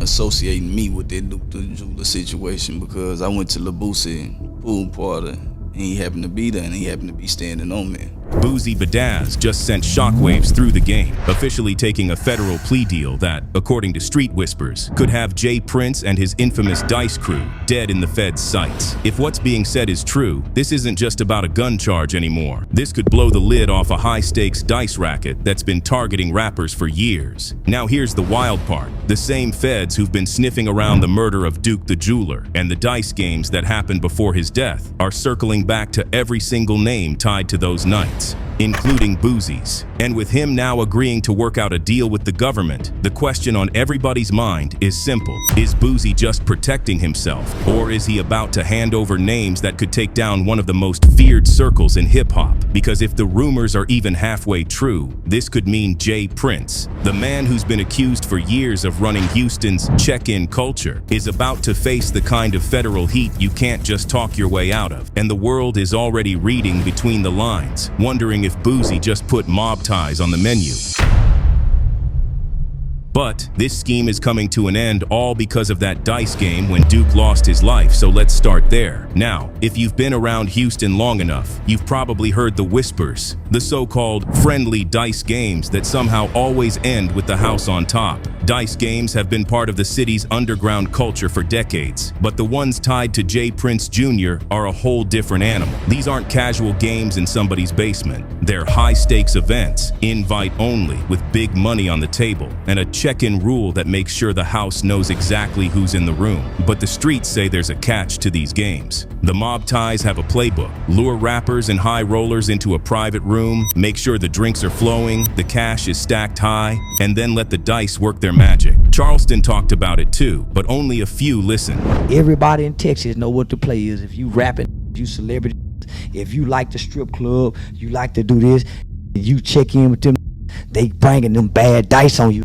associating me with that Duke the Jeweler situation because I went to the Boosie pool party and he happened to be there and he happened to be standing on me. Boosie Badazz just sent shockwaves through the game, officially taking a federal plea deal that, according to street whispers, could have Jay Prince and his infamous Dice crew dead in the Fed's sights. If what's being said is true, this isn't just about a gun charge anymore. This could blow the lid off a high-stakes dice racket that's been targeting rappers for years. Now here's the wild part. The same feds who've been sniffing around the murder of Duke the Jeweler and the dice games that happened before his death are circling back to every single name tied to those nights, including Boosie's. And with him now agreeing to work out a deal with the government, the question on everybody's mind is simple. Is Boosie just protecting himself, or is he about to hand over names that could take down one of the most feared circles in hip-hop? Because if the rumors are even halfway true, this could mean Jay Prince, the man who's been accused for years of running Houston's check-in culture, is about to face the kind of federal heat you can't just talk your way out of. And the world is already reading between the lines, wondering if Boosie just put mob ties on the menu. But this scheme is coming to an end all because of that dice game when Duke lost his life, so let's start there. Now, if you've been around Houston long enough, you've probably heard the whispers, the so-called friendly dice games that somehow always end with the house on top. Dice games have been part of the city's underground culture for decades, but the ones tied to Jay Prince Jr. are a whole different animal. These aren't casual games in somebody's basement. They're high-stakes events, invite only, with big money on the table, and a check-in rule that makes sure the house knows exactly who's in the room. But the streets say there's a catch to these games. The mob ties have a playbook. Lure rappers and high rollers into a private room, make sure the drinks are flowing, the cash is stacked high, and then let the dice work their magic. Charleston talked about it too, but only a few listened. Everybody in Texas know what the play is. If you rapping, you celebrity, if you like the strip club, you like to do this, you check in with them, they bringing them bad dice on you.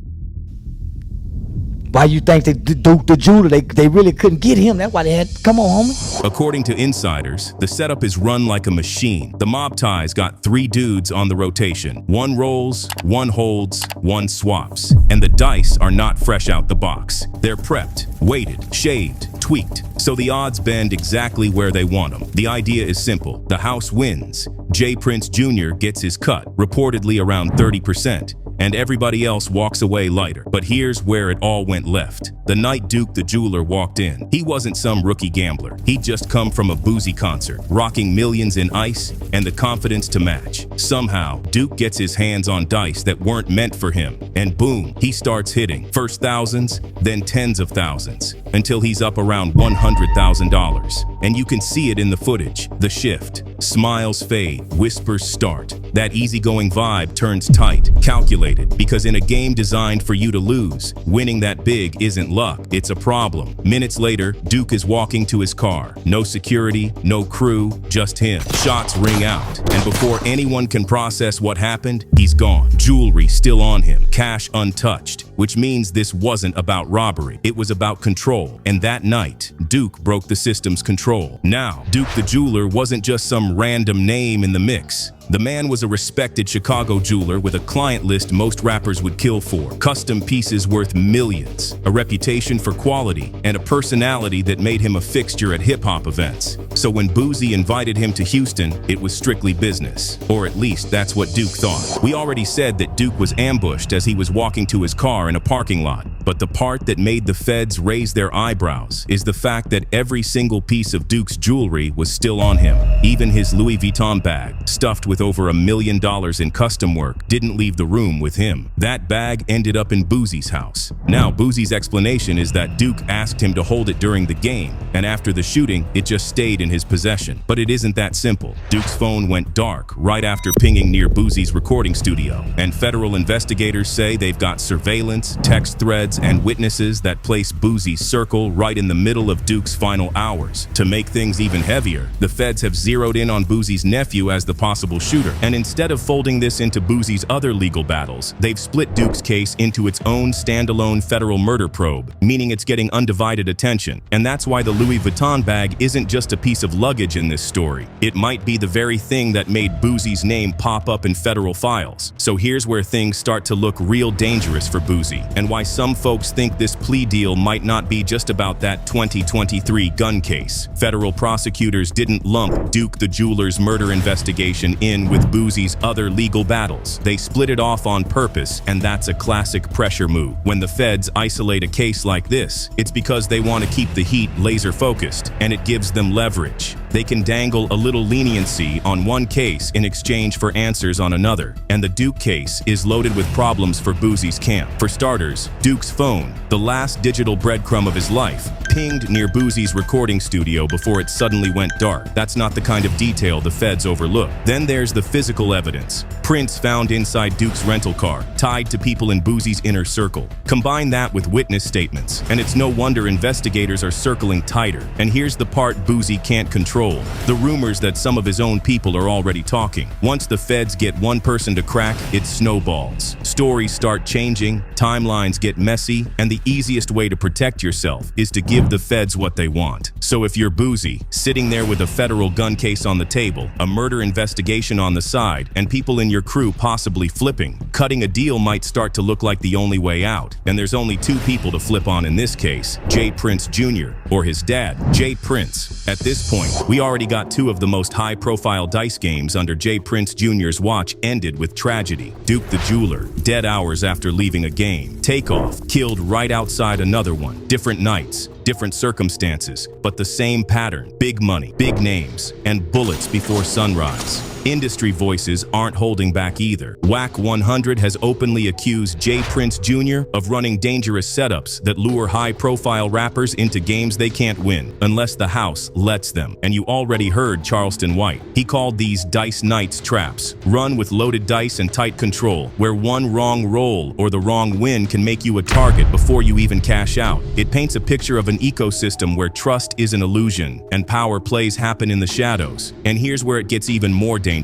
Why you think that Duke the Jeweler, they really couldn't get him? That's why they had, come on, homie. According to insiders, the setup is run like a machine. The mob ties got 3 dudes on the rotation. One rolls, one holds, one swaps. And the dice are not fresh out the box. They're prepped, weighted, shaved, tweaked, so the odds bend exactly where they want them. The idea is simple. The house wins. Jay Prince Jr. gets his cut, reportedly around 30%. And everybody else walks away lighter. But here's where it all went left. The night Duke the Jeweler walked in, he wasn't some rookie gambler. He'd just come from a Boosie concert, rocking millions in ice and the confidence to match. Somehow, Duke gets his hands on dice that weren't meant for him, and boom, he starts hitting. First thousands, then tens of thousands, until he's up around $100,000. And you can see it in the footage. The shift. Smiles fade, whispers start. That easygoing vibe turns tight, calculated, because in a game designed for you to lose, winning that big isn't luck, it's a problem. Minutes later, Duke is walking to his car. No security, no crew, just him. Shots ring out, and before anyone can process what happened, he's gone. Jewelry still on him, cash untouched, which means this wasn't about robbery. It was about control. And that night, Duke broke the system's control. Now, Duke the Jeweler wasn't just some random name in the mix. The man was a respected Chicago jeweler with a client list most rappers would kill for, custom pieces worth millions, a reputation for quality, and a personality that made him a fixture at hip-hop events. So when Boosie invited him to Houston, it was strictly business. Or at least that's what Duke thought. We already said that Duke was ambushed as he was walking to his car in a parking lot. But the part that made the feds raise their eyebrows is the fact that every single piece of Duke's jewelry was still on him. Even his Louis Vuitton bag, stuffed with over $1 million in custom work, didn't leave the room with him. That bag ended up in Boosie's house. Now, Boosie's explanation is that Duke asked him to hold it during the game, and after the shooting, it just stayed in his possession. But it isn't that simple. Duke's phone went dark right after pinging near Boosie's recording studio, and federal investigators say they've got surveillance, text threads, and witnesses that place Boosie's circle right in the middle of Duke's final hours. To make things even heavier, the feds have zeroed in on Boosie's nephew as the possible shooter. And instead of folding this into Boosie's other legal battles, they've split Duke's case into its own standalone federal murder probe, meaning it's getting undivided attention. And that's why the Louis Vuitton bag isn't just a piece of luggage in this story. It might be the very thing that made Boosie's name pop up in federal files. So here's where things start to look real dangerous for Boosie, and why some folks think this plea deal might not be just about that 2023 gun case. Federal prosecutors didn't lump Duke the jeweler's murder investigation in with Boosie's other legal battles. They split it off on purpose, and that's a classic pressure move. When the feds isolate a case like this, it's because they want to keep the heat laser focused, and it gives them leverage. They can dangle a little leniency on one case in exchange for answers on another, and the Duke case is loaded with problems for Boosie's camp. For starters, Duke's phone, the last digital breadcrumb of his life, pinged near Boosie's recording studio before it suddenly went dark. That's not the kind of detail the feds overlook. Then there's the physical evidence. Prints found inside Duke's rental car, tied to people in Boosie's inner circle. Combine that with witness statements, and it's no wonder investigators are circling tighter. And here's the part Boosie can't control: the rumors that some of his own people are already talking. Once the feds get one person to crack, it snowballs. Stories start changing, timelines get messy, and the easiest way to protect yourself is to give the feds what they want. So if you're Boosie, sitting there with a federal gun case on the table, a murder investigation on the side, and people in your crew possibly flipping, cutting a deal might start to look like the only way out. And there's only two people to flip on in this case: J. Prince Jr. or his dad, J. Prince. At this point, we already got two of the most high-profile dice games under J. Prince Jr.'s watch ended with tragedy. Duke the jeweler, dead hours after leaving a game. Takeoff, killed right outside another one. Different nights, different circumstances, but the same pattern: big money, big names, and bullets before sunrise. Industry voices aren't holding back either. WAC 100 has openly accused J. Prince Jr. of running dangerous setups that lure high-profile rappers into games they can't win unless the house lets them. And you already heard Charleston White. He called these dice nights traps, run with loaded dice and tight control, where one wrong roll or the wrong win can make you a target before you even cash out. It paints a picture of an ecosystem where trust is an illusion and power plays happen in the shadows. And here's where it gets even more dangerous.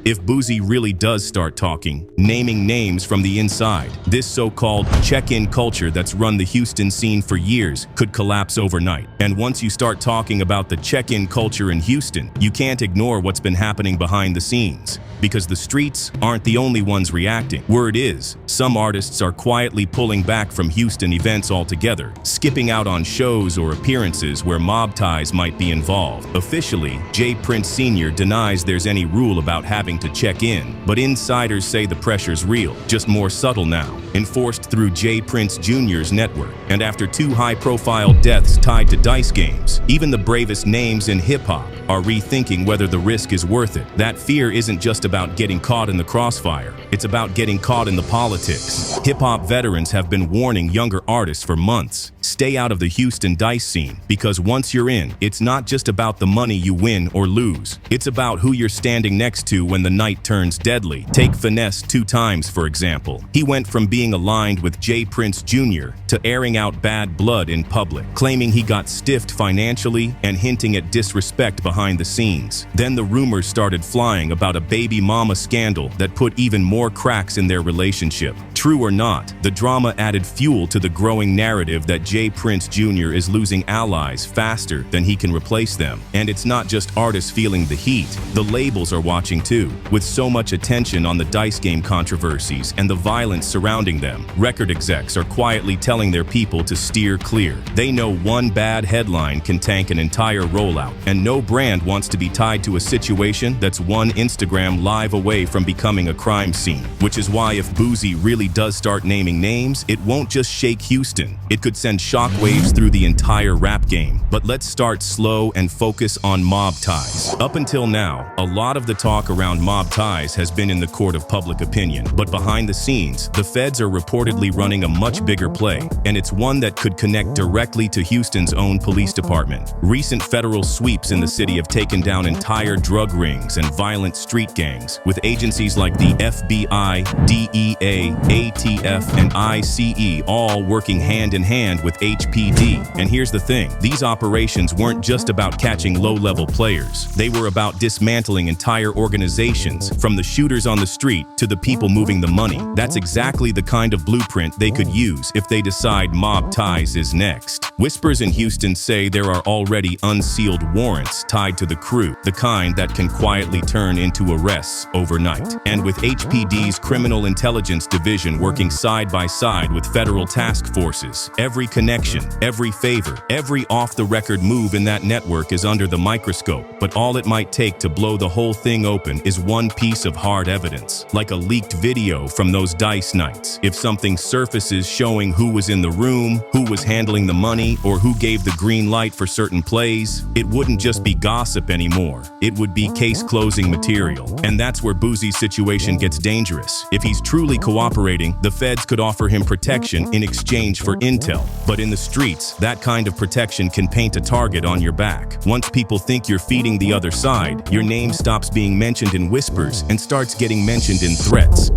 If Boosie really does start talking, naming names from the inside, this so-called check-in culture that's run the Houston scene for years could collapse overnight. And once you start talking about the check-in culture in Houston, you can't ignore what's been happening behind the scenes, because the streets aren't the only ones reacting. Word is, some artists are quietly pulling back from Houston events altogether, skipping out on shows or appearances where mob ties might be involved. Officially, J. Prince Sr. denies there's any rule about having to check in, but insiders say the pressure's real, just more subtle now, enforced through J. Prince Jr.'s network. And after two high-profile deaths tied to dice games, even the bravest names in hip-hop are rethinking whether the risk is worth it. That fear isn't just about getting caught in the crossfire, it's about getting caught in the politics. Hip-hop veterans have been warning younger artists for months: stay out of the Houston dice scene, because once you're in, it's not just about the money you win or lose. It's about who you're standing next to when the night turns deadly. Take Finesse 2 Times, for example. He went from being aligned with J. Prince Jr. to airing out bad blood in public, claiming he got stiffed financially and hinting at disrespect behind the scenes. Then the rumors started flying about a baby mama scandal that put even more cracks in their relationship. True or not, the drama added fuel to the growing narrative that J. Prince Jr. is losing allies faster than he can replace them. And it's not just artists feeling the heat, the labels are watching too. With so much attention on the dice game controversies and the violence surrounding them, record execs are quietly telling their people to steer clear. They know one bad headline can tank an entire rollout, and no brand wants to be tied to a situation that's one Instagram live away from becoming a crime scene. Which is why if Boosie really does start naming names, it won't just shake Houston. It could send shockwaves through the entire rap game. But let's start slow and focus on mob ties. Up until now, a lot of the talk around mob ties has been in the court of public opinion. But behind the scenes, the feds are reportedly running a much bigger play, and it's one that could connect directly to Houston's own police department. Recent federal sweeps in the city have taken down entire drug rings and violent street gangs, with agencies like the FBI, DEA, ATF, and ICE all working hand in hand with HPD. And here's the thing, these operations weren't just about catching low-level players. They were about dismantling entire entire organizations, from the shooters on the street to the people moving the money. That's exactly the kind of blueprint they could use if they decide mob ties is next. Whispers in Houston say there are already unsealed warrants tied to the crew, the kind that can quietly turn into arrests overnight. And with HPD's Criminal Intelligence Division working side by side with federal task forces, every connection, every favor, every off-the-record move in that network is under the microscope. But all it might take to blow the whole thing open is one piece of hard evidence, like a leaked video from those dice nights. If something surfaces showing who was in the room, who was handling the money, or who gave the green light for certain plays, it wouldn't just be gossip anymore. It would be case-closing material. And that's where Boosie's situation gets dangerous. If he's truly cooperating, the feds could offer him protection in exchange for intel. But in the streets, that kind of protection can paint a target on your back. Once people think you're feeding the other side, your name stops being mentioned in whispers and starts getting mentioned in threats.